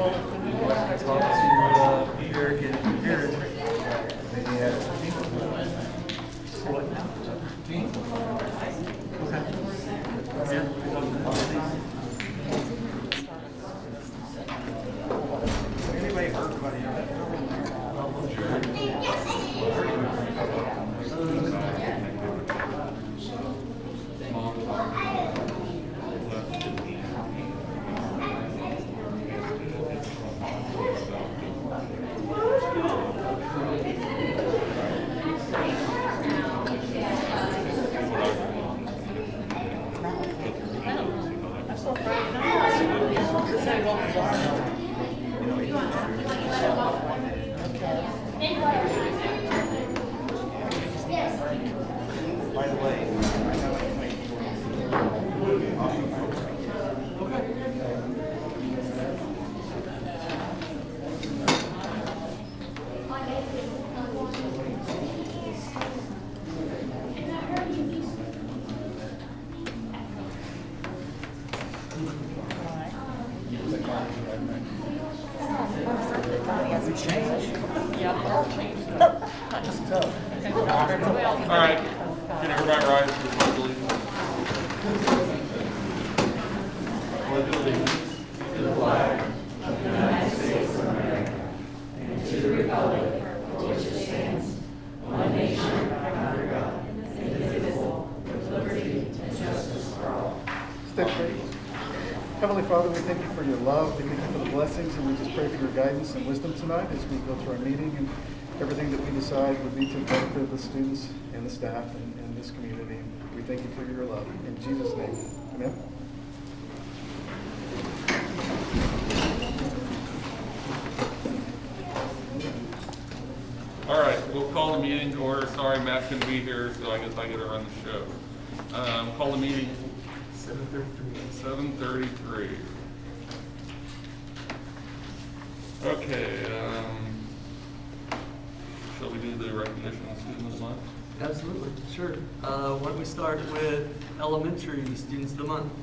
talk to Eric and Aaron. Maybe what now? Dean? Anybody heard about by the way, we change. Just tough. All right, can everybody rise for the pledge of allegiance? Pledge of allegiance to the flag of the United States of America and to the republic for which it stands, one nation under God, indivisible, with liberty and justice for all. Stay straight. Heavenly Father, we thank you for your love, we thank you for the blessings, and we just pray for your guidance and wisdom tonight as we go through our meeting, and everything that we decide would be to the benefit of the students and the staff and this community. We thank you for your love. In Jesus' name, amen. All right, we'll call the meeting to order. Sorry, Matt couldn't be here, so I guess I get to run the show. Call the meeting 7:33. Okay, shall we do the recognition of students of the month? Absolutely, sure. Why don't we start with elementary students of the month?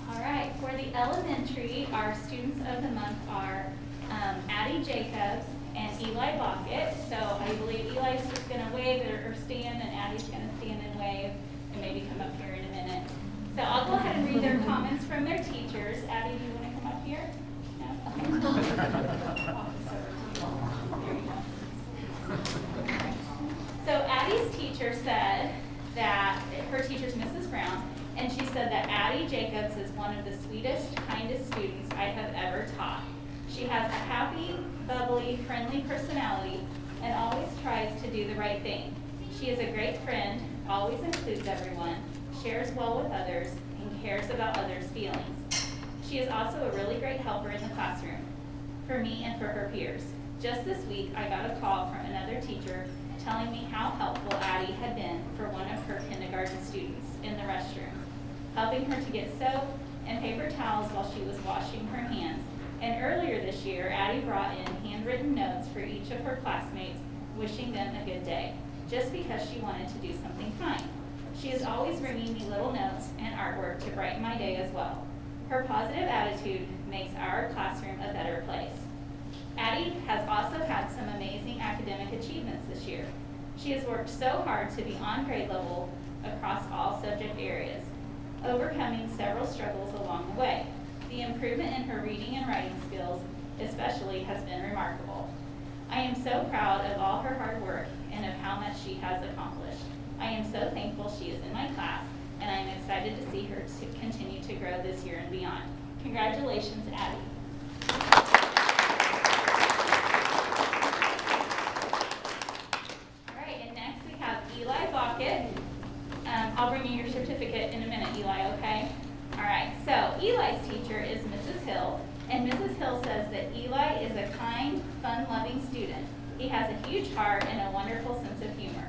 All right, for the elementary, our students of the month are Addie Jacobs and Eli Lockett. So I believe Eli's just going to wave or stand, and Addie's going to stand and wave, and maybe come up here in a minute. So I'll go ahead and read their comments from their teachers. Addie, do you want to come up here? No? So Addie's teacher said that, her teacher's Mrs. Brown, and she said that Addie Jacobs is one of the sweetest, kindest students I have ever taught. She has a happy, bubbly, friendly personality and always tries to do the right thing. She is a great friend, always includes everyone, shares well with others, and cares about others' feelings. She is also a really great helper in the classroom, for me and for her peers. Just this week, I got a call from another teacher telling me how helpful Addie had been for one of her kindergarten students in the restroom, helping her to get soap and paper towels while she was washing her hands. And earlier this year, Addie brought in handwritten notes for each of her classmates, wishing them a good day, just because she wanted to do something kind. She is always bringing me little notes and artwork to brighten my day as well. Her positive attitude makes our classroom a better place. Addie has also had some amazing academic achievements this year. She has worked so hard to be on grade level across all subject areas, overcoming several struggles along the way. The improvement in her reading and writing skills especially has been remarkable. I am so proud of all her hard work and of how much she has accomplished. I am so thankful she is in my class, and I am excited to see her to continue to grow this year and beyond. Congratulations, Addie. All right, and next we have Eli Lockett. I'll bring you your certificate in a minute, Eli, okay? All right, so Eli's teacher is Mrs. Hill, and Mrs. Hill says that Eli is a kind, fun-loving student. He has a huge heart and a wonderful sense of humor.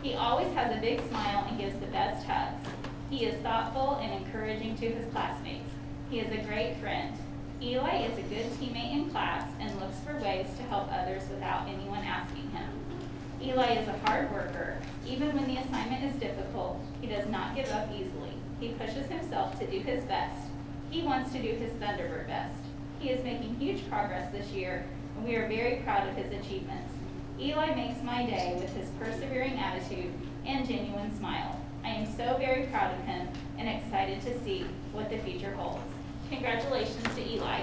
He always has a big smile and gives the best hugs. He is thoughtful and encouraging to his classmates. He is a great friend. Eli is a good teammate in class and looks for ways to help others without anyone asking him. Eli is a hard worker. Even when the assignment is difficult, he does not give up easily. He pushes himself to do his best. He wants to do his Thunderbird best. He is making huge progress this year, and we are very proud of his achievements. Eli makes my day with his persevering attitude and genuine smile. I am so very proud of him and excited to see what the future holds. Congratulations to Eli.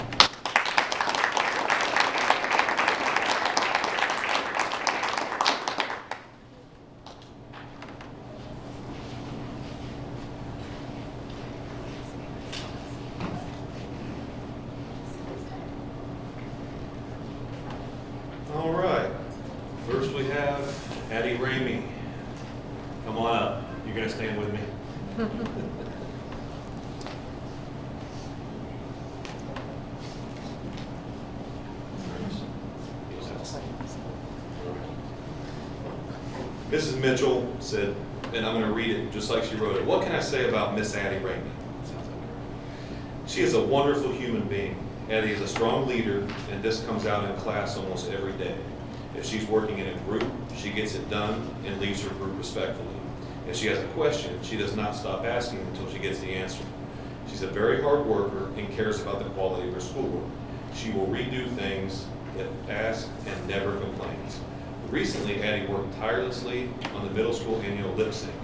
All right. First we have Addie Ramey. Come on up. You're going to stand with me. Mrs. Mitchell said, and I'm going to read it just like she wrote it. What can I say about Miss Addie Ramey? She is a wonderful human being. Addie is a strong leader, and this comes out in class almost every day. If she's working in a group, she gets it done and leaves her group respectfully. If she has a question, she does not stop asking until she gets the answer. She's a very hard worker and cares about the quality of her schoolwork. She will redo things if asked and never complains. Recently, Addie worked tirelessly on the middle school annual lip sync.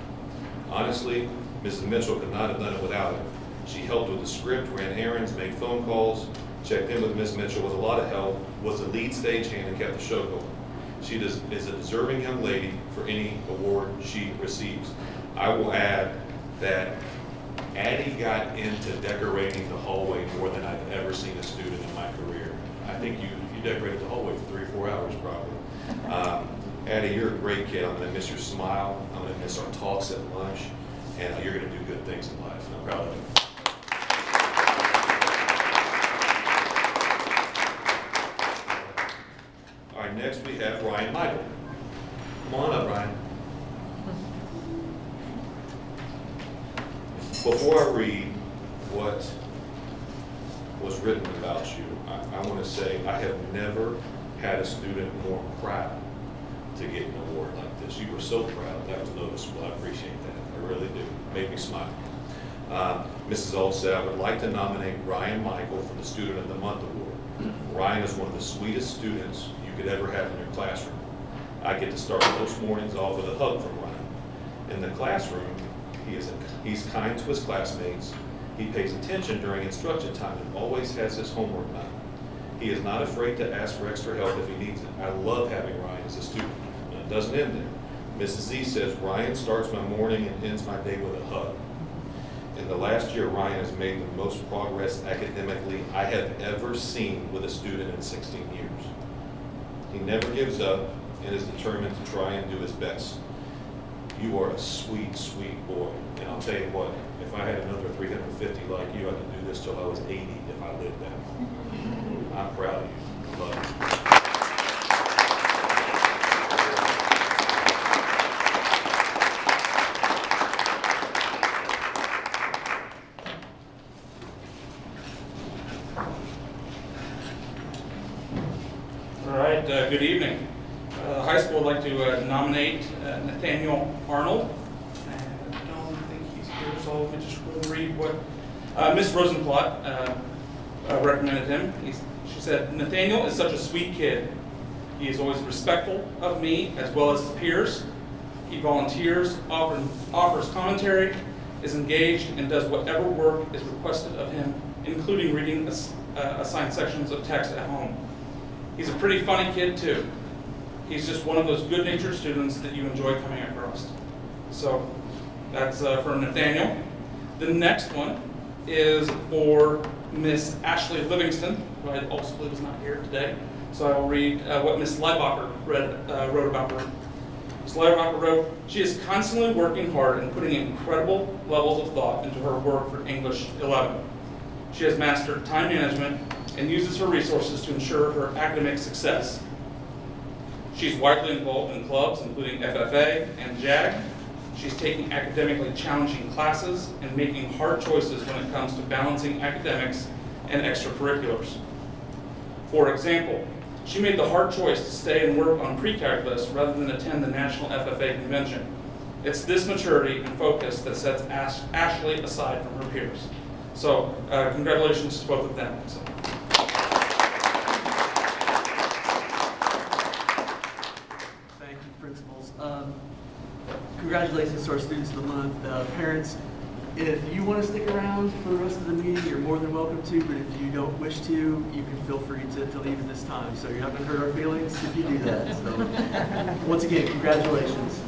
Honestly, Mrs. Mitchell could not have done it without her. She helped with the script, ran errands, made phone calls, checked in with Miss Mitchell with a lot of help, was the lead stagehand and kept the show going. She is a deserving young lady for any award she receives. I will add that Addie got into decorating the hallway more than I've ever seen a student in my career. I think you decorated the hallway for 3 or 4 hours probably. Addie, you're a great kid. I'm going to miss your smile. I'm going to miss our talks at lunch. And you're going to do good things in life. I'm proud of you. All right, next we have Ryan Michael. Come on up, Ryan. Before I read what was written about you, I want to say I have never had a student more proud to get an award like this. You were so proud. That was noticeable. I appreciate that. I really do. Made me smile. Mrs. Old said, I would like to nominate Ryan Michael for the Student of the Month Award. Ryan is one of the sweetest students you could ever have in your classroom. I get to start most mornings off with a hug from Ryan. In the classroom, he's kind to his classmates. He pays attention during instruction time and always has his homework done. He is not afraid to ask for extra help if he needs it. I love having Ryan as a student. And it doesn't end there. Mrs. Z says, Ryan starts my morning and ends my day with a hug. In the last year, Ryan has made the most progress academically I have ever seen with a student in 16 years. He never gives up and is determined to try and do his best. You are a sweet, sweet boy. And I'll tell you what, if I had another 350 like you, I could do this till I was 80 if I lived that long. I'm proud of you. Love you. All right, good evening. High school would like to nominate Nathaniel Arnold. And I don't think he's here, so let me just go and read what Miss Rosenblatt recommended him. She said, Nathaniel is such a sweet kid. He is always respectful of me as well as his peers. He volunteers, offers commentary, is engaged, and does whatever work is requested of him, including reading assigned sections of text at home. He's a pretty funny kid too. He's just one of those good-natured students that you enjoy coming across. So that's for Nathaniel. The next one is for Miss Ashley Livingston, who I also believe is not here today. So I will read what Miss Leibacher wrote about her. Ms. Leibacher wrote, she is constantly working hard and putting incredible levels of thought into her work for English 11. She has mastered time management and uses her resources to ensure her academic success. She's widely involved in clubs, including FFA and JAG. She's taking academically challenging classes and making hard choices when it comes to balancing academics and extracurriculars. For example, she made the hard choice to stay and work on pre-calculus rather than attend the National FFA convention. It's this maturity and focus that sets Ashley aside from her peers. So congratulations to both of them. So. Thank you, principals. Congratulations to our students of the month. Parents, if you want to stick around for the rest of the meeting, you're more than welcome to, but if you don't wish to, you can feel free to leave at this time. So you're not going to hurt our feelings if you do that. So once again, congratulations.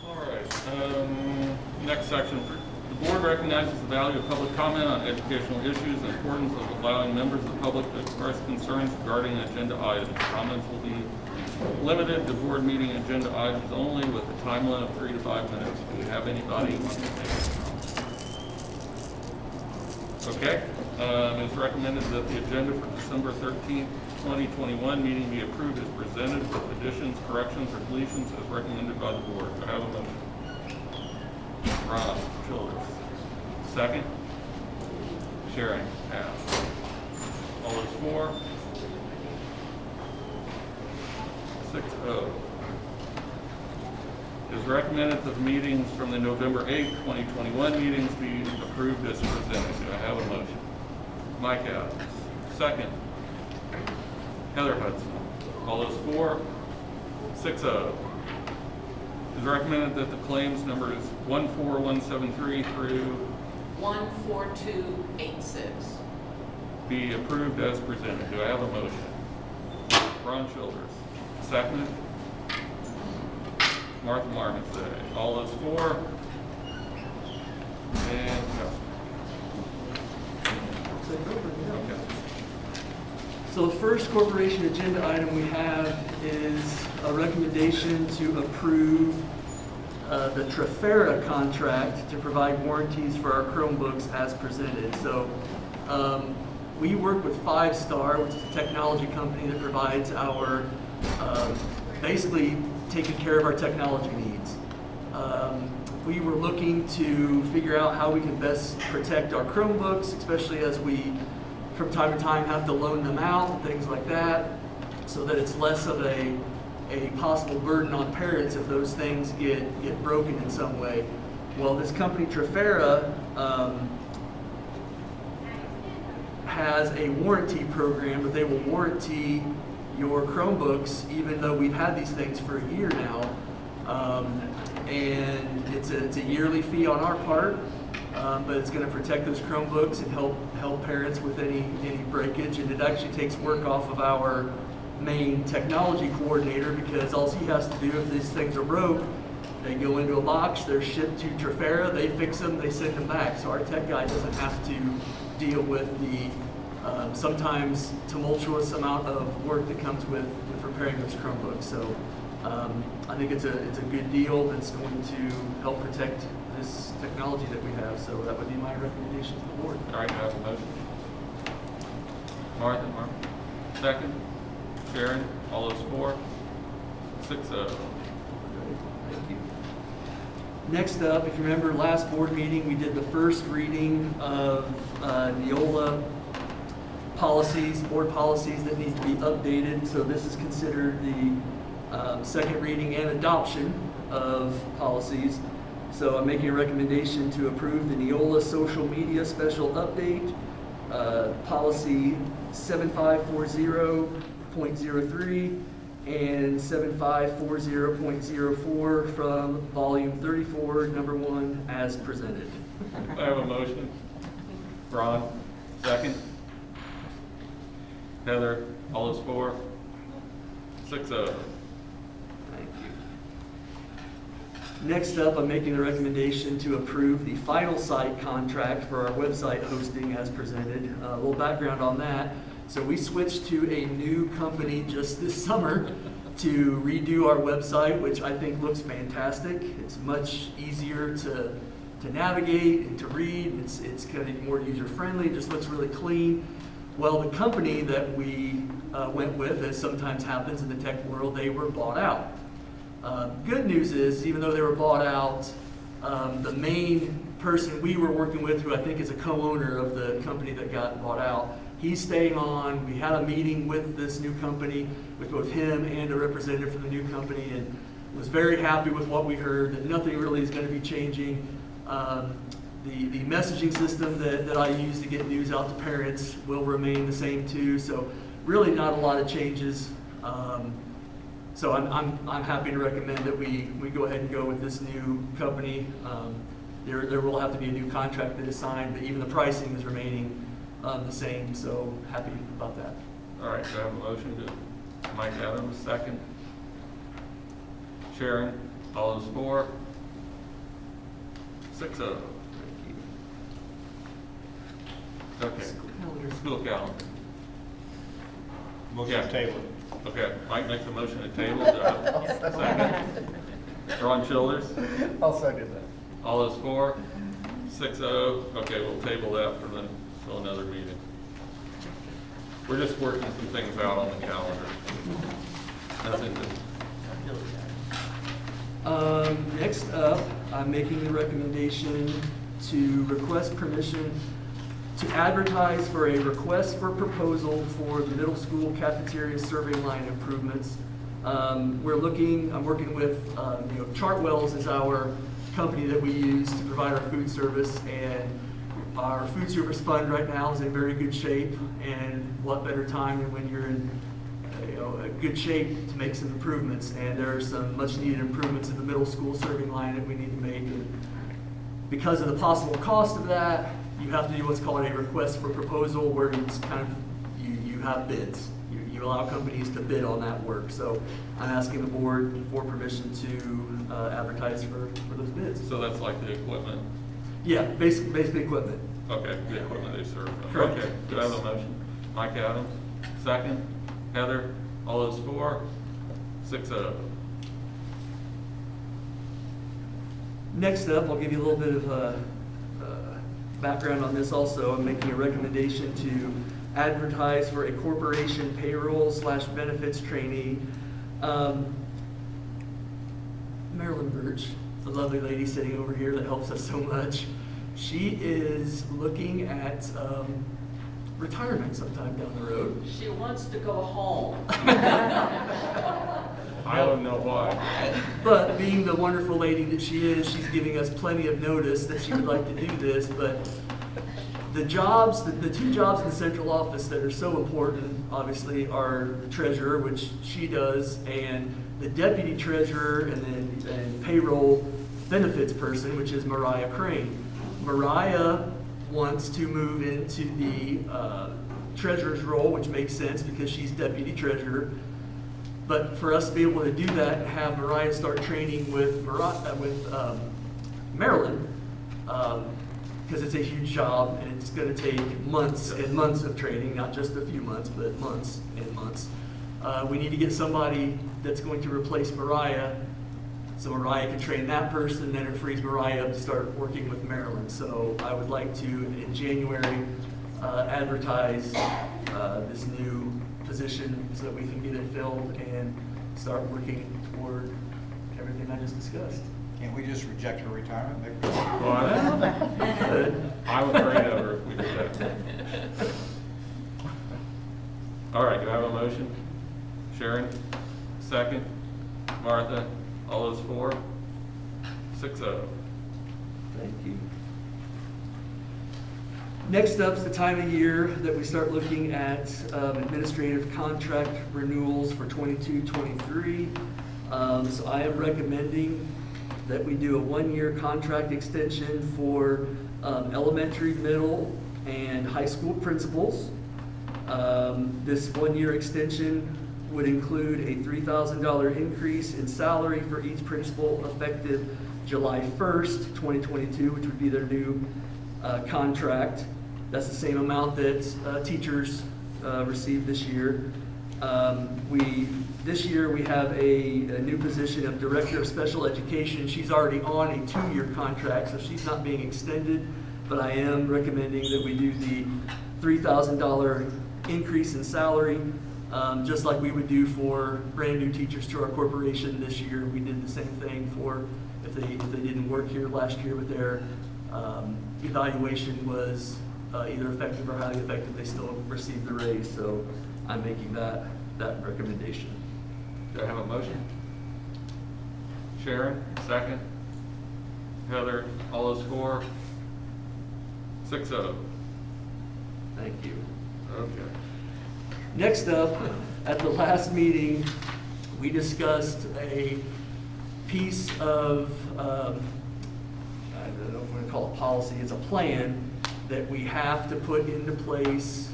All right, next section. The board recognizes the value of public comment on educational issues and the importance of allowing members of the public to express concerns regarding agenda items. Comments will be limited to board meeting agenda items only with a time limit of 3 to 5 minutes. Do we have anybody who wants to make a comment? Okay. It's recommended that the agenda for December 13th, 2021 meeting be approved as presented with additions, corrections, or deletions as recommended by the board. Do I have a motion? Ron Childers. Second. Sharon Pass. All those for? 6-0. It is recommended that the meetings from the November 8th, 2021 meetings be approved as presented. Do I have a motion? Mike Adams. Second. Heather Hudson. All those for? 6-0. It is recommended that the claims numbers 14173 through 14286. be approved as presented. Do I have a motion? Ron Childers. Second. Martha Marmonsay. All those for? And okay. So the first corporation agenda item we have is a recommendation to approve the Trafera contract to provide warranties for our Chromebooks as presented. So we work with 5 Star, which is a technology company that provides our, basically taking care of our technology needs. We were looking to figure out how we can best protect our Chromebooks, especially as we, from time to time, have to loan them out and things like that, so that it's less of a possible burden on parents if those things get broken in some way. Well, this company, Trafera, has a warranty program that they will warranty your Chromebooks, even though we've had these things for a year now. And it's a yearly fee on our part, but it's going to protect those Chromebooks and help parents with any breakage. And it actually takes work off of our main technology coordinator, because all he has to do if these things are broke, they go into a box, they're shipped to Trafera, they fix them, they send them back. So our tech guy doesn't have to deal with the sometimes tumultuous amount of work that comes with repairing those Chromebooks. So I think it's a good deal that's going to help protect this technology that we have. So that would be my recommendation to the board. all right, I have a motion. Martha, second. Sharon, all those for? 6-0. Thank you. Next up, if you remember last board meeting, we did the first reading of Neola policies, board policies that need to be updated. So this is considered the second reading and adoption of policies. So I'm making a recommendation to approve the Neola social media special update, policy 7540.03 and 7540.04 from volume 34, number 1, as presented. I have a motion. Ron, second. Heather, all those for? 6-0. Thank you. Next up, I'm making a recommendation to approve the final site contract for our website hosting as presented. A little background on that. So we switched to a new company just this summer to redo our website, which I think looks fantastic. It's much easier to navigate and to read. It's kind of more user-friendly. It just looks really clean. Well, the company that we went with, as sometimes happens in the tech world, they were bought out. Good news is, even though they were bought out, the main person we were working with, who I think is a co-owner of the company that got bought out, He's staying on. We had a meeting with this new company, with both him and a representative from the new company, and was very happy with what we heard, that nothing really is going to be changing. The messaging system that I use to get news out to parents will remain the same too, so really not a lot of changes. So I'm happy to recommend that we go ahead and go with this new company. There will have to be a new contract that is signed, but even the pricing is remaining the same, so happy about that. All right, do I have a motion to Mike Adams, second? Sharon, all those for? 6-0. Okay, school calendar. Motion to table. Okay, Mike makes a motion to table. Do I have a second? Ron Childers, I'll second that. all those for? 6-0. Okay, we'll table that for till another meeting. We're just working some things out on the calendar. Nothing to. Next up, I'm making the recommendation to request permission to advertise for a request for proposal for the middle school cafeteria serving line improvements. I'm working with, Chartwells is our company that we use to provide our food service, and our food service fund right now is in very good shape, and what better time than when you're in a good shape to make some improvements. And there are some much needed improvements in the middle school serving line that we need to make. And because of the possible cost of that, you have to do what's called a request for proposal, where it's kind of, you have bids. You allow companies to bid on that work. So I'm asking the board for permission to advertise for those bids. So that's like the equipment? Yeah, basically equipment. Okay, the equipment they serve. Correct. Okay, do I have a motion? Mike Adams, second. Heather, all those for? 6-0. Next up, I'll give you a little bit of background on this also. I'm making a recommendation to advertise for a corporation payroll/benefits trainee. Marilyn Birch, the lovely lady sitting over here that helps us so much, she is looking at retirement sometime down the road. She wants to go home. I don't know why. But being the wonderful lady that she is, she's giving us plenty of notice that she would like to do this. But the jobs, the two jobs in the central office that are so important, obviously, are the treasurer, which she does, and the deputy treasurer, and payroll benefits person, which is Mariah Crane. Mariah wants to move into the treasurer's role, which makes sense because she's deputy treasurer. But for us to be able to do that and have Mariah start training with Marilyn, because it's a huge job and it's going to take months and months of training, not just a few months, but months and months. We need to get somebody that's going to replace Mariah, so Mariah can train that person, then it frees Mariah up to start working with Marilyn. So I would like to, in January, advertise this new position so that we can get it filled and start working toward everything I just discussed. Can't we just reject her retirement? I would pray to her if we did that. All right, do I have a motion? Sharon, second. Martha, all those for? 6-0. Thank you. Next up is the time of year that we start looking at administrative contract renewals for 22-23. So I am recommending that we do a one-year contract extension for elementary, middle, and high school principals. This one-year extension would include a $3,000 increase in salary for each principal effective July 1st, 2022, which would be their new contract. That's the same amount that teachers received this year. This year we have a new position of Director of Special Education. She's already on a 2-year contract, so she's not being extended, but I am recommending that we do the $3,000 increase in salary, just like we would do for brand new teachers to our corporation this year. We did the same thing for if they didn't work here last year, but their evaluation was either effective or highly effective, they still receive the raise. So I'm making that recommendation. Do I have a motion? Sharon, second. Heather, all those for? 6-0. Thank you. Okay. Next up, at the last meeting, we discussed a piece of, I don't know if we're going to call it policy, it's a plan that we have to put into place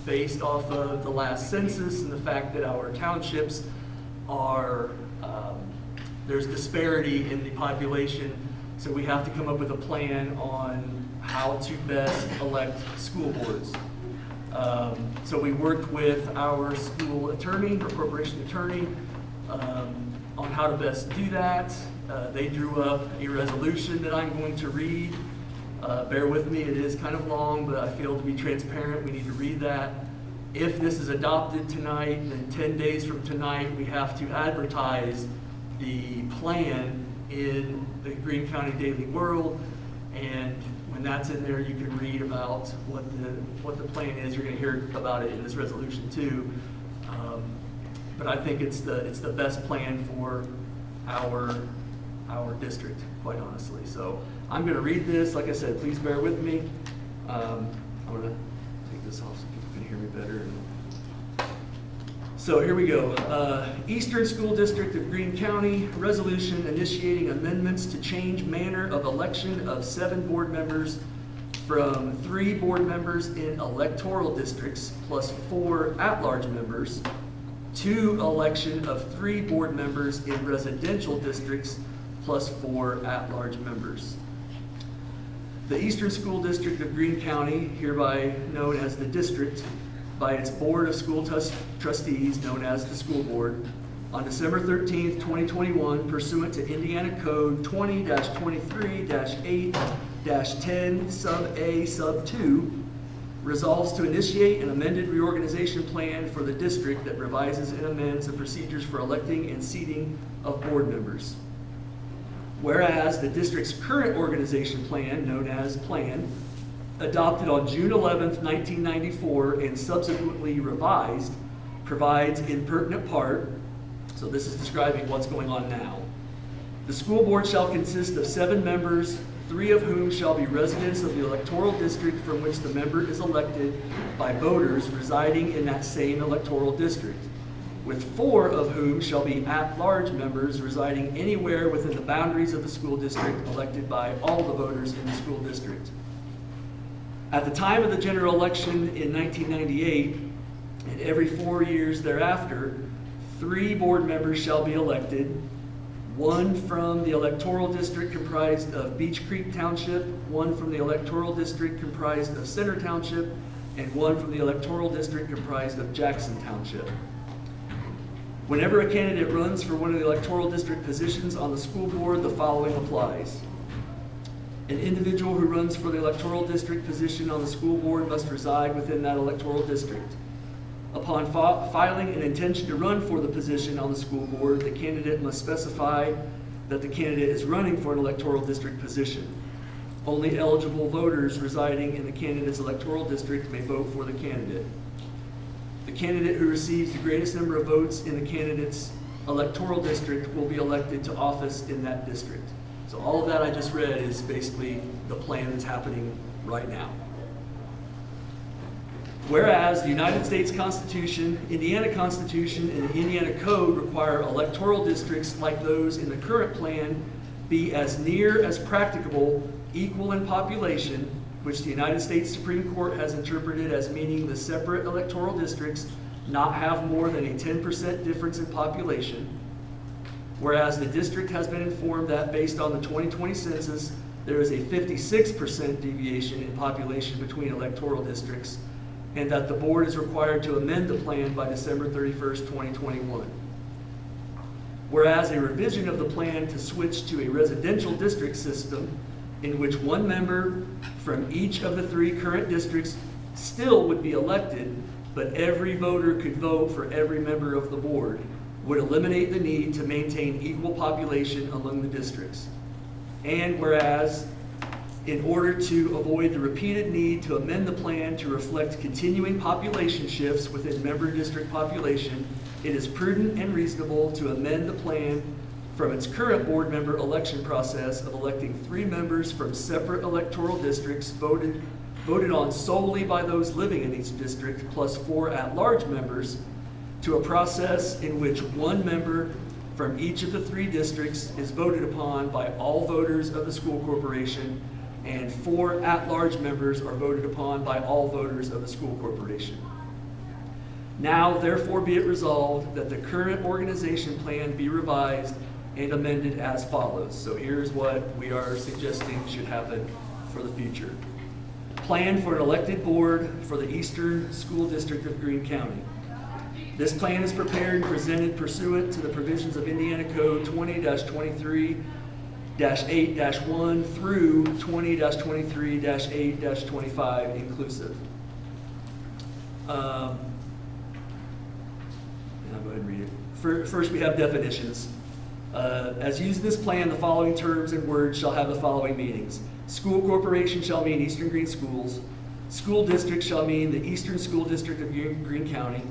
based off of the last census and the fact that our townships are, there's disparity in the population, so we have to come up with a plan on how to best elect school boards. So we worked with our school attorney, or corporation attorney, on how to best do that. They drew up a resolution that I'm going to read. Bear with me, it is kind of long, but I feel to be transparent, we need to read that. If this is adopted tonight, then 10 days from tonight, we have to advertise the plan in the Greene County Daily World. And when that's in there, you can read about what the plan is. You're going to hear about it in this resolution too. But I think it's the best plan for our district, quite honestly. So I'm going to read this. Like I said, please bear with me. I'm going to take this off so people can hear me better. So here we go. Eastern School District of Greene County, resolution initiating amendments to change manner of election of 7 board members from 3 board members in electoral districts plus 4 at-large members to election of 3 board members in residential districts plus 4 at-large members. The Eastern School District of Greene County, hereby known as the district, by its Board of School Trustees, known as the School Board, on December 13th, 2021, pursuant to Indiana Code 20-23-8-10 sub A sub 2, resolves to initiate an amended reorganization plan for the district that revises and amends the procedures for electing and seating of board members. Whereas the district's current organization plan, known as Plan, adopted on June 11th, 1994, and subsequently revised, provides in pertinent part, so this is describing what's going on now. The school board shall consist of 7 members, 3 of whom shall be residents of the electoral district from which the member is elected by voters residing in that same electoral district, with 4 of whom shall be at-large members residing anywhere within the boundaries of the school district elected by all the voters in the school district. At the time of the general election in 1998, and every 4 years thereafter, 3 board members shall be elected, 1 from the electoral district comprised of Beech Creek Township, 1 from the electoral district comprised of Center Township, and 1 from the electoral district comprised of Jackson Township. Whenever a candidate runs for one of the electoral district positions on the school board, the following applies. An individual who runs for the electoral district position on the school board must reside within that electoral district. Upon filing an intention to run for the position on the school board, the candidate must specify that the candidate is running for an electoral district position. Only eligible voters residing in the candidate's electoral district may vote for the candidate. The candidate who receives the greatest number of votes in the candidate's electoral district will be elected to office in that district. So all of that I just read is basically the plan that's happening right now. Whereas the United States Constitution, Indiana Constitution, and the Indiana Code require electoral districts like those in the current plan be as near as practicable equal in population, which the United States Supreme Court has interpreted as meaning the separate electoral districts not have more than a 10% difference in population. Whereas the district has been informed that based on the 2020 census, there is a 56% deviation in population between electoral districts, and that the board is required to amend the plan by December 31st, 2021. Whereas a revision of the plan to switch to a residential district system in which 1 member from each of the 3 current districts still would be elected, but every voter could vote for every member of the board, would eliminate the need to maintain equal population among the districts. And whereas In order to avoid the repeated need to amend the plan to reflect continuing population shifts within member district population, it is prudent and reasonable to amend the plan from its current board member election process of electing 3 members from separate electoral districts voted on solely by those living in each district, plus 4 at-large members, to a process in which 1 member from each of the 3 districts is voted upon by all voters of the school corporation, and 4 at-large members are voted upon by all voters of the school corporation. Now, therefore, be it resolved that the current organization plan be revised and amended as follows. So here's what we are suggesting should happen for the future. Plan for an elected board for the Eastern School District of Greene County. This plan is prepared and presented pursuant to the provisions of Indiana Code 20-23-8-1 through 20-23-8-25 inclusive. And I'll go ahead and read it. First, we have definitions. As used in this plan, the following terms and words shall have the following meanings. School corporation shall mean Eastern Greene Schools. School district shall mean the Eastern School District of Greene County.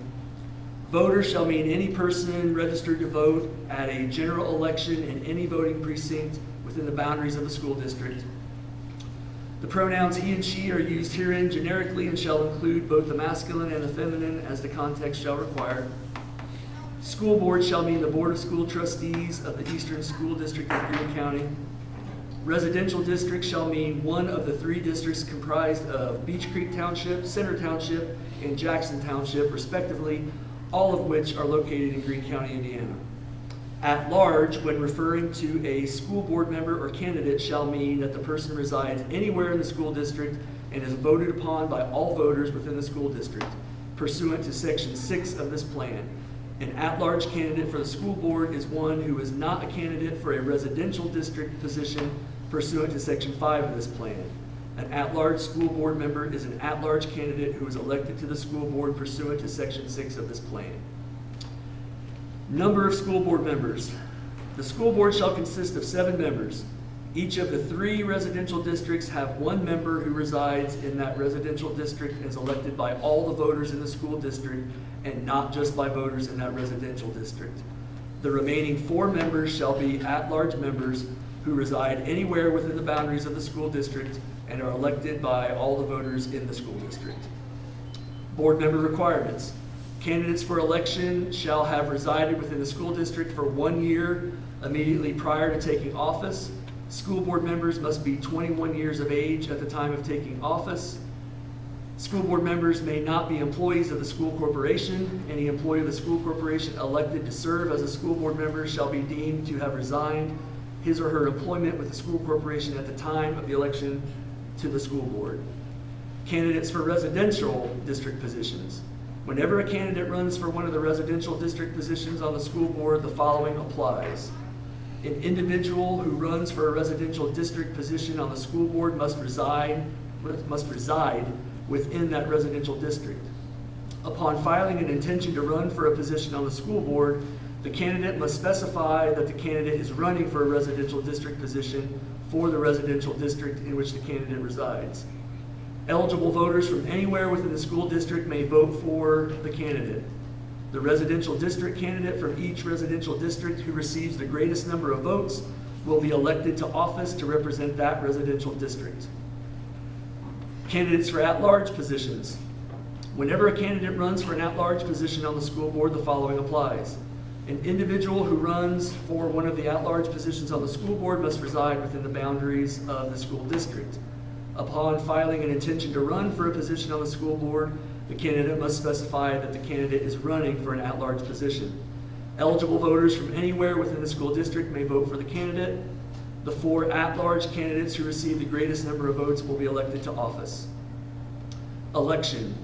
Voter shall mean any person registered to vote at a general election in any voting precinct within the boundaries of the school district. The pronouns he and she are used herein generically and shall include both the masculine and the feminine as the context shall require. School board shall mean the Board of School Trustees of the Eastern School District of Greene County. Residential district shall mean one of the 3 districts comprised of Beech Creek Township, Center Township, and Jackson Township, respectively, all of which are located in Greene County, Indiana. At large, when referring to a school board member or candidate, shall mean that the person resides anywhere in the school district and is voted upon by all voters within the school district, pursuant to Section 6 of this plan. An at-large candidate for the school board is one who is not a candidate for a residential district position pursuant to Section 5 of this plan. An at-large school board member is an at-large candidate who is elected to the school board pursuant to Section 6 of this plan. Number of school board members. The school board shall consist of 7 members. Each of the 3 residential districts have 1 member who resides in that residential district and is elected by all the voters in the school district and not just by voters in that residential district. The remaining 4 members shall be at-large members who reside anywhere within the boundaries of the school district and are elected by all the voters in the school district. Board member requirements. Candidates for election shall have resided within the school district for 1 year immediately prior to taking office. School board members must be 21 years of age at the time of taking office. School board members may not be employees of the school corporation. Any employee of the school corporation elected to serve as a school board member shall be deemed to have resigned his or her employment with the school corporation at the time of the election to the school board. Candidates for residential district positions. Whenever a candidate runs for one of the residential district positions on the school board, the following applies. An individual who runs for a residential district position on the school board must reside within that residential district. Upon filing an intention to run for a position on the school board, the candidate must specify that the candidate is running for a residential district position for the residential district in which the candidate resides. Eligible voters from anywhere within the school district may vote for the candidate. The residential district candidate from each residential district who receives the greatest number of votes will be elected to office to represent that residential district. Candidates for at-large positions. Whenever a candidate runs for an at-large position on the school board, the following applies. An individual who runs for one of the at-large positions on the school board must reside within the boundaries of the school district. Upon filing an intention to run for a position on the school board, the candidate must specify that the candidate is running for an at-large position. Eligible voters from anywhere within the school district may vote for the candidate. The 4 at-large candidates who receive the greatest number of votes will be elected to office. Election.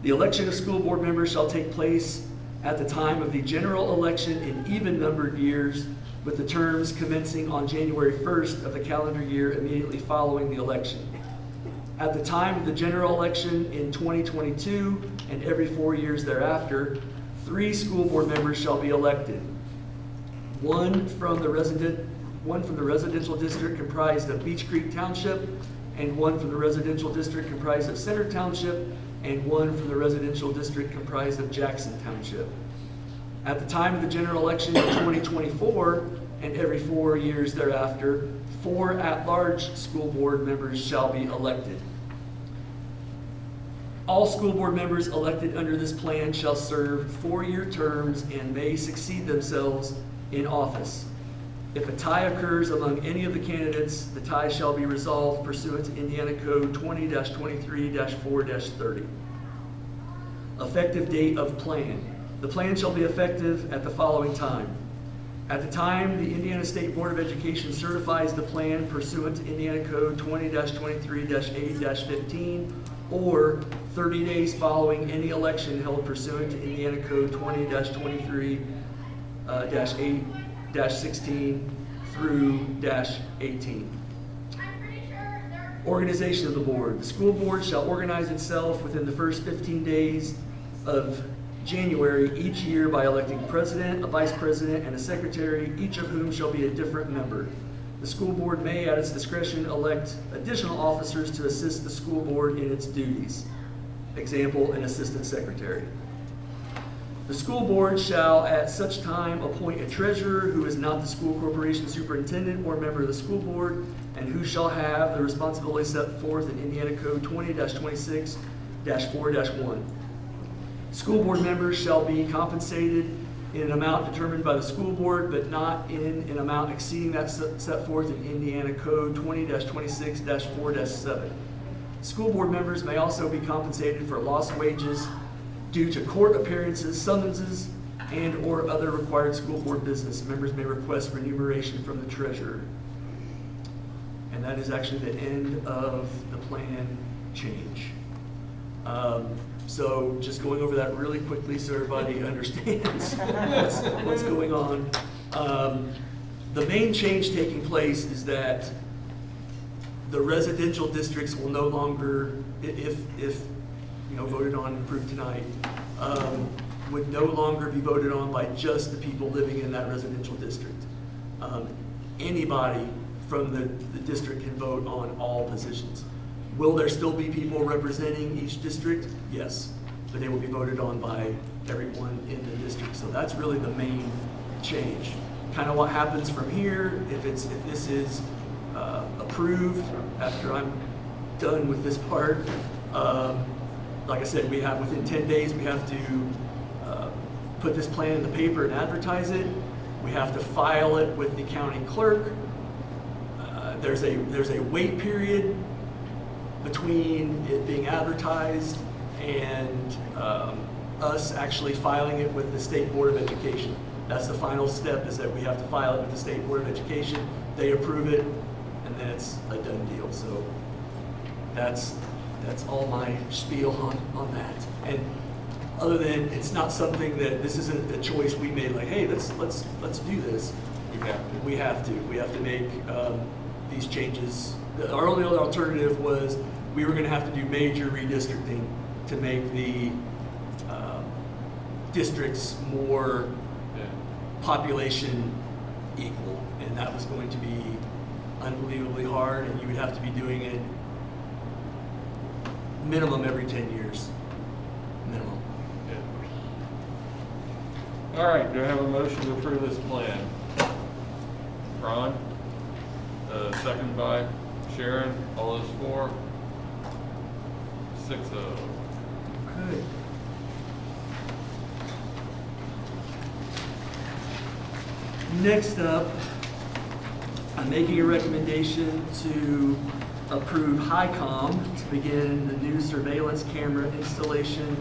The election of school board members shall take place at the time of the general election in even-numbered years, with the terms commencing on January 1st of the calendar year immediately following the election. At the time of the general election in 2022 and every 4 years thereafter, 3 school board members shall be elected. One from the residential district comprised of Beech Creek Township and one from the residential district comprised of Center Township, and one from the residential district comprised of Jackson Township. At the time of the general election in 2024, and every 4 years thereafter, 4 at-large school board members shall be elected. All school board members elected under this plan shall serve 4-year terms and may succeed themselves in office. If a tie occurs among any of the candidates, the tie shall be resolved pursuant to Indiana Code 20-23-4-30. Effective date of plan. The plan shall be effective at the following time. At the time the Indiana State Board of Education certifies the plan pursuant to Indiana Code 20-23-8-15, or 30 days following any election held pursuant to Indiana Code 20-23-8-16 through -18. Organization of the board. The school board shall organize itself within the first 15 days of January each year by electing president, a vice president, and a secretary, each of whom shall be a different member. The school board may, at its discretion, elect additional officers to assist the school board in its duties. Example, an assistant secretary. The school board shall at such time appoint a treasurer who is not the school corporation superintendent or member of the school board, and who shall have the responsibility set forth in Indiana Code 20-26-4-1. School board members shall be compensated in an amount determined by the school board, but not in an amount exceeding that set forth in Indiana Code 20-26-4-7. School board members may also be compensated for lost wages due to court appearances, summonses, and/or other required school board business. Members may request remuneration from the treasurer. And that is actually the end of the plan change. So just going over that really quickly so everybody understands what's going on. The main change taking place is that the residential districts will no longer, if voted on and approved tonight, would no longer be voted on by just the people living in that residential district. Anybody from the district can vote on all positions. Will there still be people representing each district? Yes, but they will be voted on by everyone in the district. So that's really the main change. Kind of what happens from here, if this is approved after I'm done with this part. Like I said, we have within 10 days we have to put this plan in the paper and advertise it. We have to file it with the county clerk. There's a wait period between it being advertised and us actually filing it with the State Board of Education. That's the final step, is that we have to file it with the State Board of Education. They approve it, and then it's a done deal. So that's all my spiel on that. And other than, it's not something that, this isn't a choice we made, like, hey, let's do this. We have to make these changes. Our only other alternative was we were going to have to do major redistricting to make the districts more population equal, and that was going to be unbelievably hard, and you would have to be doing it minimum every 10 years. Minimum. All right, do I have a motion to approve this plan? Ron? Second by Sharon. All those for? 6-0. Okay. Next up, I'm making a recommendation to approve HICOM to begin the new surveillance camera installation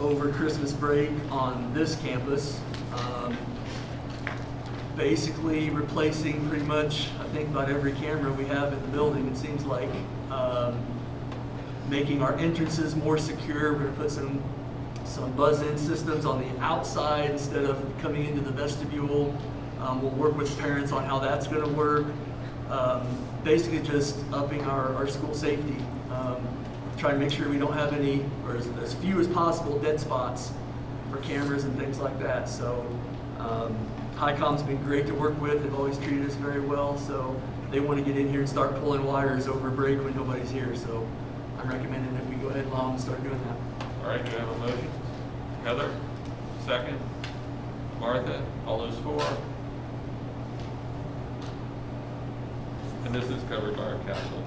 over Christmas break on this campus. Basically replacing pretty much, I think, about every camera we have in the building, it seems like. Making our entrances more secure. We're gonna put some buzz-in systems on the outside instead of coming into the vestibule. We'll work with parents on how that's gonna work. Basically just upping our school safety. Trying to make sure we don't have any, or as few as possible, dead spots for cameras and things like that. So HiCom's been great to work with. They've always treated us very well, so they want to get in here and start pulling wires over break when nobody's here. So I'm recommending that we go ahead and allow them to start doing that. All right, do you have a motion? Heather, second. Martha, all those for? And this is covered by our capital.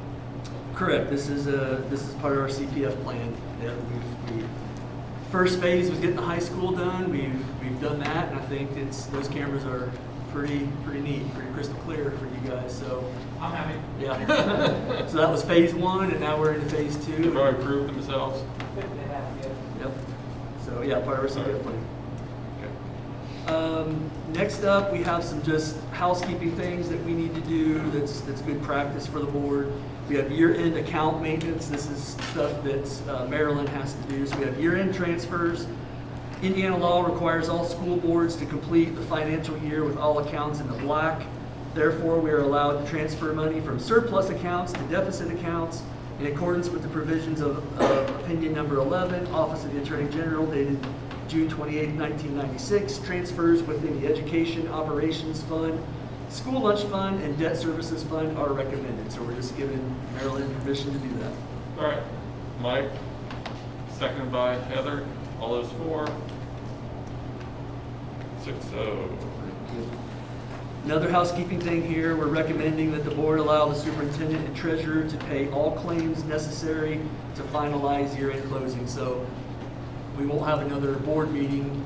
Correct. This is part of our CPF plan. Yeah, we first phase was getting the high school done. We've done that, and I think those cameras are pretty neat, pretty crystal clear for you guys. So I'm happy. yeah. So that was phase 1, and now we're into phase 2. They've already proved themselves. Yep. So yeah, part of our CPF plan. Okay. Next up, we have some just housekeeping things that we need to do that's good practice for the board. We have year-end account maintenance. This is stuff that Maryland has to do. So we have year-end transfers. Indiana law requires all school boards to complete the financial year with all accounts in the black. Therefore, we are allowed to transfer money from surplus accounts to deficit accounts in accordance with the provisions of Opinion Number 11, Office of the Attorney General, dated June 28, 1996. Transfers within the Education Operations Fund, School Lunch Fund, and Debt Services Fund are recommended. So we're just giving Maryland permission to do that. All right, Mike, seconded by Heather. All those for? 6-0. Another housekeeping thing here, we're recommending that the board allow the superintendent and treasurer to pay all claims necessary to finalize year-end closing. So we won't have another board meeting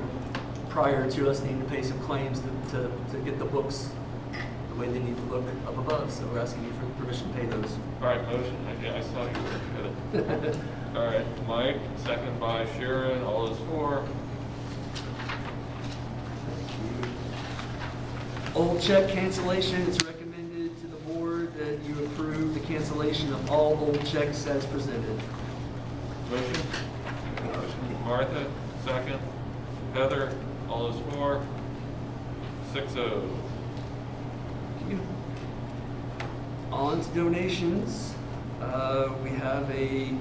prior to us needing to pay some claims to get the books the way they need to look up above. So we're asking you for permission to pay those. All right, motion. I saw you were good. All right, Mike, seconded by Sharon. All those for? Old check cancellation, it's recommended to the board that you approve the cancellation of all old checks as presented. Motion? Motion. Martha, second. Heather, all those for? 6-0. On to donations. We have a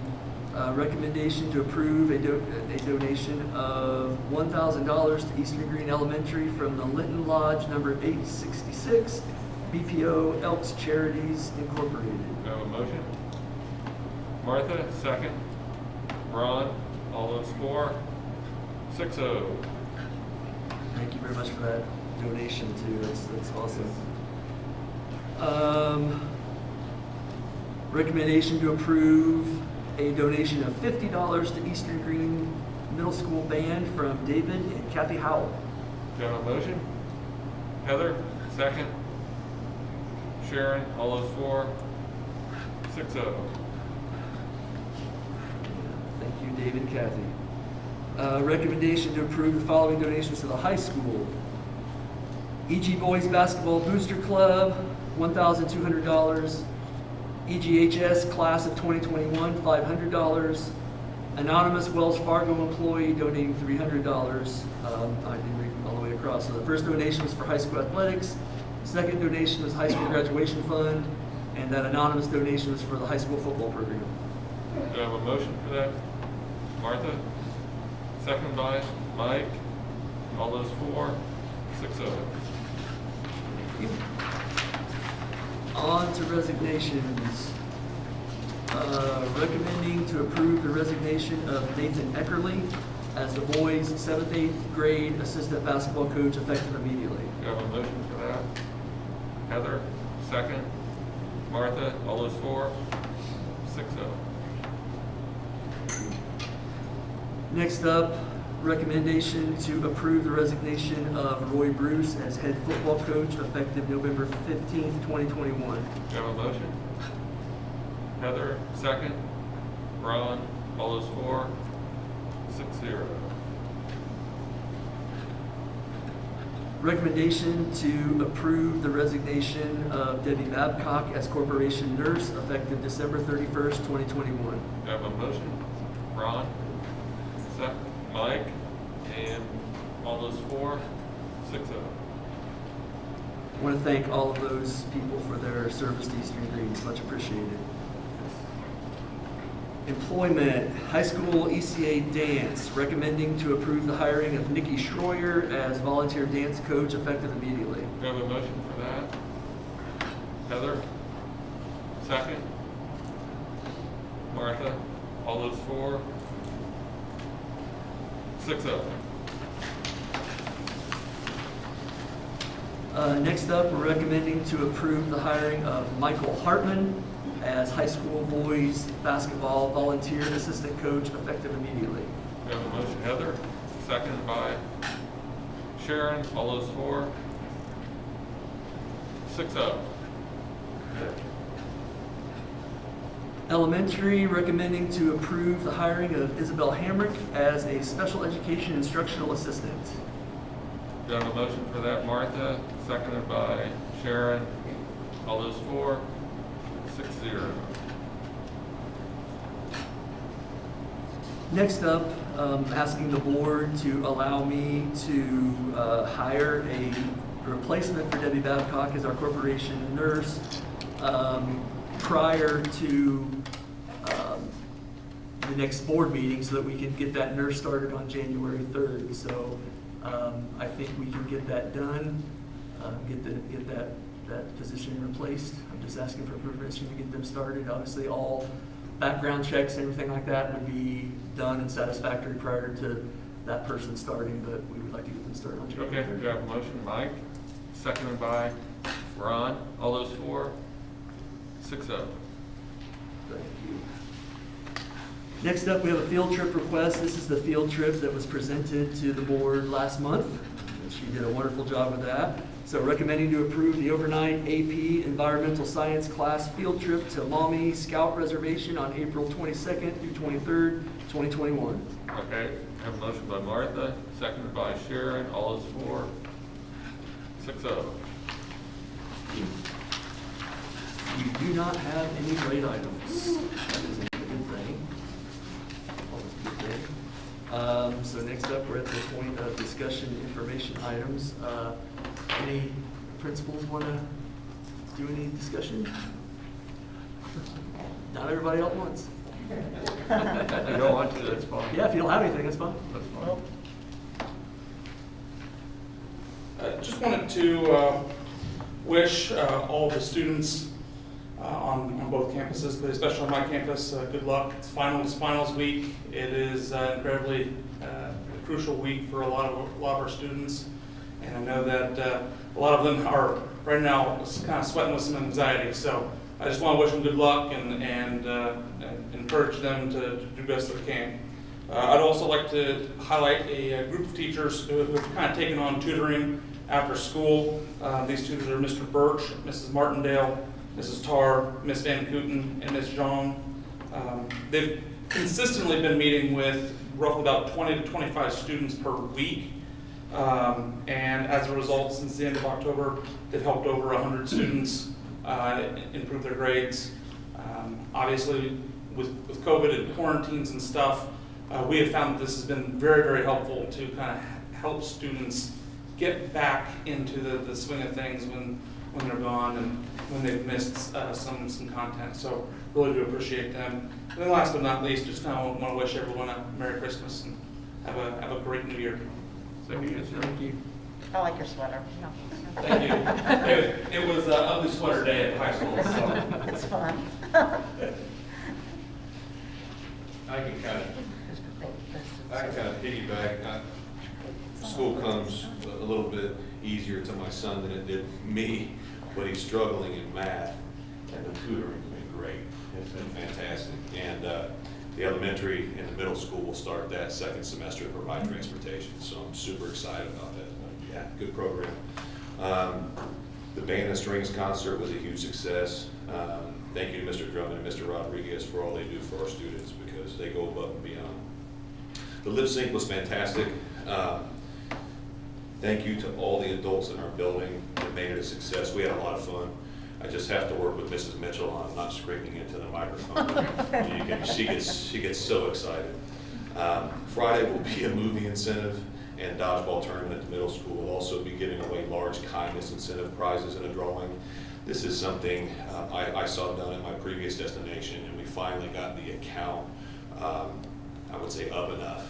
recommendation to approve a donation of $1,000 to Eastern Greene Elementary from the Linton Lodge number 866, BPO Elks Charities Incorporated. Do I have a motion? Martha, second. Ron, all those for? 6-0. Thank you very much for that donation too. That's awesome. Recommendation to approve a donation of $50 to Eastern Greene Middle School Band from David and Kathy Howell. Do I have a motion? Heather, second. Sharon, all those for? 6-0. Thank you, David and Kathy. Recommendation to approve the following donations to the high school. EG Boys Basketball Booster Club, $1,200. EGHS Class of 2021, $500. Anonymous Wells Fargo employee donating $300. I didn't read all the way across. So the first donation was for high school athletics. Second donation was high school graduation fund. And that anonymous donation was for the high school football program. Do I have a motion for that? Martha? Second by Mike. All those for? 6-0. On to resignations. Recommending to approve the resignation of Nathan Eckerly as the boys' 7th, 8th grade assistant basketball coach effective immediately. Do I have a motion for that? Heather, second. Martha, all those for? 6-0. Next up, recommendation to approve the resignation of Roy Bruce as head football coach effective November 15th, 2021. Do you have a motion? Heather, second. Ron, all those for? 6-0. Recommendation to approve the resignation of Debbie Babcock as corporation nurse effective December 31st, 2021. Do you have a motion? Ron, second. Mike, and all those for? 6-0. I want to thank all of those people for their service to Eastern Greene. It's much appreciated. Employment, high school ECA dance, recommending to approve the hiring of Nikki Schroyer as volunteer dance coach effective immediately. Do I have a motion for that? Heather? Second? Martha? All those for? 6-0. Next up, we're recommending to approve the hiring of Michael Hartman as high school boys basketball volunteer assistant coach effective immediately. We have a motion, Heather, seconded by Sharon. All those for? 6-0. Elementary, recommending to approve the hiring of Isabel Hamrick as a special education instructional assistant. Do I have a motion for that, Martha, seconded by Sharon? All those for? 6-0. Next up, asking the board to allow me to hire a replacement for Debbie Babcock as our corporation nurse prior to the next board meeting so that we can get that nurse started on January 3rd. So I think we can get that done, get that position replaced. I'm just asking for permission to get them started. Obviously, all background checks and everything like that would be done and satisfactory prior to that person starting, but we would like to get them started on January Okay, 3rd. do I have a motion, Mike, seconded by Ron? All those for? 6-0. Thank you. Next up, we have a field trip request. This is the field trip that was presented to the board last month. She did a wonderful job with that. So recommending to approve the overnight AP Environmental Science class field trip to Maumee Scout Reservation on April 22nd through 23rd, 2021. Okay, I have a motion by Martha, seconded by Sharon. All those for? 6-0. We do not have any grade items. That is a good thing. Always a good thing. So next up, we're at the point of discussion information items. Any principals want to do any discussion? Not everybody at once. If you don't want to, that's fine. Yeah, if you don't have anything, that's fine. That's fine. Just wanted to wish all the students on both campuses, but especially on my campus, good luck. It's finals week. It is incredibly crucial week for a lot of our students, and I know that a lot of them are right now kind of sweating with some anxiety. So I just want to wish them good luck and encourage them to do best they can. I'd also like to highlight a group of teachers who have kind of taken on tutoring after school. These tutors are Mr. Birch, Mrs. Martindale, Mrs. Tarr, Ms. Van Kooten, and Ms. Jong. They've consistently been meeting with roughly about 20 to 25 students per week. And as a result, since the end of October, they've helped over 100 students improve their grades. Obviously, with COVID and quarantines and stuff, we have found that this has been very, very helpful to kind of help students get back into the swing of things when they're gone and when they've missed some content. So really do appreciate them. And then last but not least, just kind of want to wish everyone a Merry Christmas and have a great New Year. Thank you. Thank you. I like your sweater. Thank you. It was ugly sweater day at high school, so. It's fun. I can kind of piggyback. School comes a little bit easier to my son than it did me, but he's struggling in math, and the tutoring's been great. It's been fantastic. And the elementary and the middle school will start that second semester to provide transportation, so I'm super excited about that. Yeah, good program. The band and strings concert was a huge success. Thank you to Mr. Drummond and Mr. Rodriguez for all they do for our students, because they go above and beyond. The lip sync was fantastic. Thank you to all the adults in our building that made it a success. We had a lot of fun. I just have to work with Mrs. Mitchell on not screaming into the microphone. She gets so excited. Friday will be a movie incentive and dodgeball tournament at the middle school. We'll also be giving away large kindness incentive prizes in a drawing. This is something I saw done at my previous destination, and we finally got the account, I would say, up enough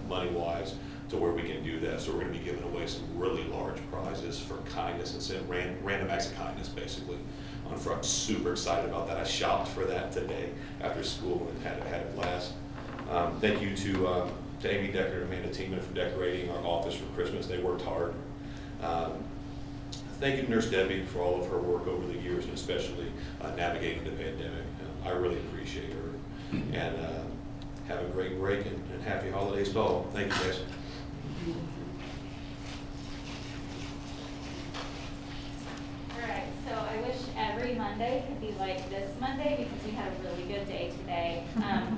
money-wise to where we can do that. So we're going to be giving away some really large prizes for kindness and send random acts of kindness, basically. I'm super excited about that. I shopped for that today after school and had a blast. Thank you to Amy Decker and Amanda Tiemann for decorating our office for Christmas. They worked hard. Thank you to Nurse Debbie for all of her work over the years, and especially navigating the pandemic. I really appreciate her. And have a great break and happy holidays to all. Thank you, guys. All right, so I wish every Monday could be like this Monday because we had a really good day today.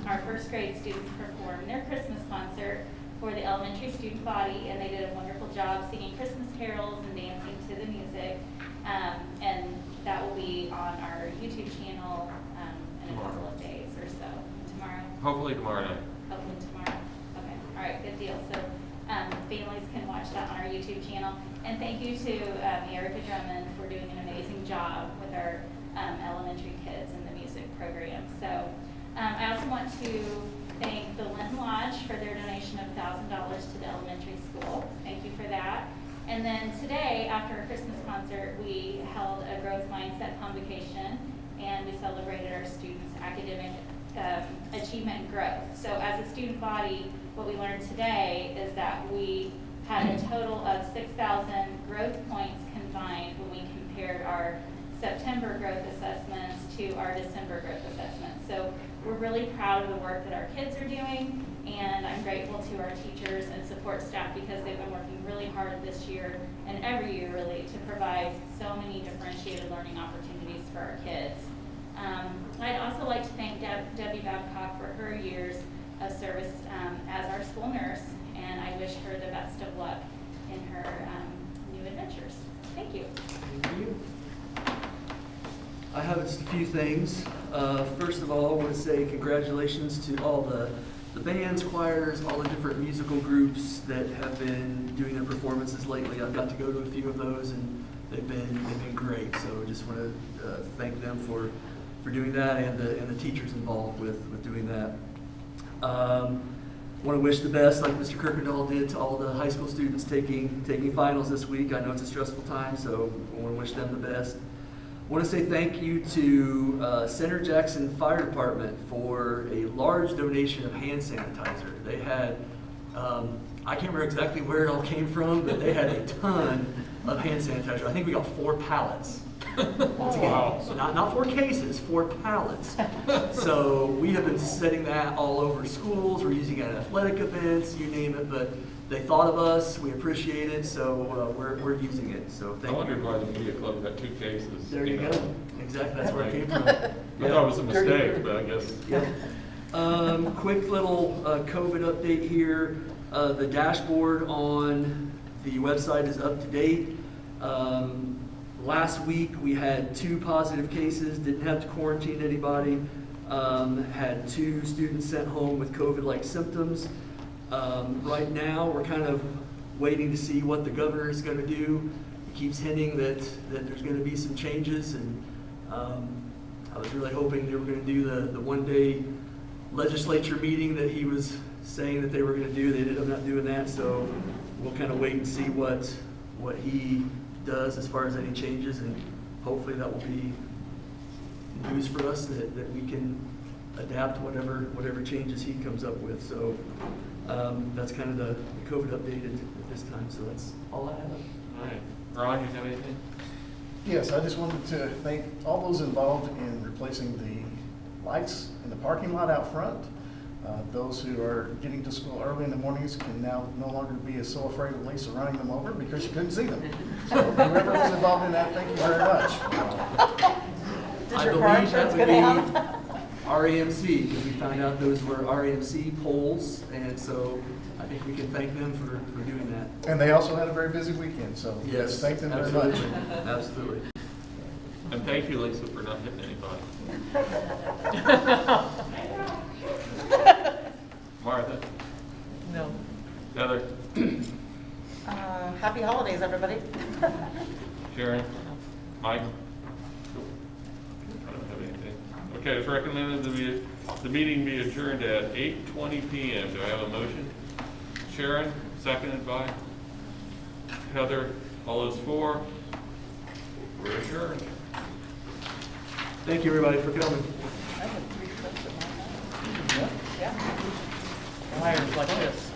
Our first grade students performed their Christmas concert for the elementary student body, and they did a wonderful job singing Christmas carols and dancing to the music. And that will be on our YouTube channel in a couple of days or so. Tomorrow? Hopefully tomorrow night. Hopefully tomorrow. Okay, all right, good deal. So families can watch that on our YouTube channel. And thank you to Erica Drummond for doing an amazing job with our elementary kids in the music program. So I also want to thank the Linton Lodge for their donation of $1,000 to the elementary school. Thank you for that. And then today, after our Christmas concert, we held a growth mindset convocation, and we celebrated our students' academic achievement and growth. So as a student body, what we learned today is that we had a total of 6,000 growth points combined when we compared our September growth assessments to our December growth assessments. So we're really proud of the work that our kids are doing, and I'm grateful to our teachers and support staff because they've been working really hard this year and every year really to provide so many differentiated learning opportunities for our kids. I'd also like to thank Debbie Babcock for her years of service as our school nurse, and I wish her the best of luck in her new adventures. Thank you. Thank you. I have just a few things. First of all, I want to say congratulations to all the bands, choirs, all the different musical groups that have been doing their performances lately. I've got to go to a few of those, and they've been great. So I just want to thank them for doing that, and the teachers involved with doing that. Want to wish the best, like Mr. Kirkendall did, to all the high school students taking finals this week. I know it's a stressful time, so I want to wish them the best. I want to say thank you to Center Jackson Fire Department for a large donation of hand sanitizer. They had, I can't remember exactly where it all came from, but they had a ton of hand sanitizer. I think we got 4 pallets. Once again, not 4 cases, 4 pallets. So we have been setting that all over schools. We're using it at athletic events, you name it. But they thought of us. We appreciate it. So we're using it. So thank you. I wondered why the media club got 2 cases. There you go. Exactly. That's where it came from. I thought it was a mistake, but I guess. Yeah. Quick little COVID update here. The dashboard on the website is up to date. Last week we had 2 positive cases, didn't have to quarantine anybody, had 2 students sent home with COVID-like symptoms. Right now we're kind of waiting to see what the governor is going to do. He keeps hinting that there's going to be some changes, and I was really hoping they were going to do the one-day legislature meeting that he was saying that they were going to do. They ended up not doing that, so we'll kind of wait and see what he does as far as any changes, and hopefully that will be news for us that we can adapt whatever changes he comes up with. So that's kind of the COVID update at this time. So that's all I have. All right. Ron, you have anything? Yes, I just wanted to thank all those involved in replacing the lights in the parking lot out front. Those who are getting to school early in the mornings can now no longer be so afraid of Lisa running them over because you couldn't see them. So whoever was involved in that, thank you very much. I believe that would be RAMC, because we found out those were RAMC poles, and so I think we can thank them for doing that. And they also had a very busy weekend, so yes, thank them very much. Absolutely. And thank you, Lisa, for not hitting anybody. Martha? No. Heather? Happy holidays, everybody. Sharon? Mike? Okay, it's recommended the meeting be adjourned at 8:20 PM. Do I have a motion? Sharon, seconded by Heather. All those for? We're adjourned. Thank you, everybody, for coming. I have 3 clips of my. Yeah. Wires like this.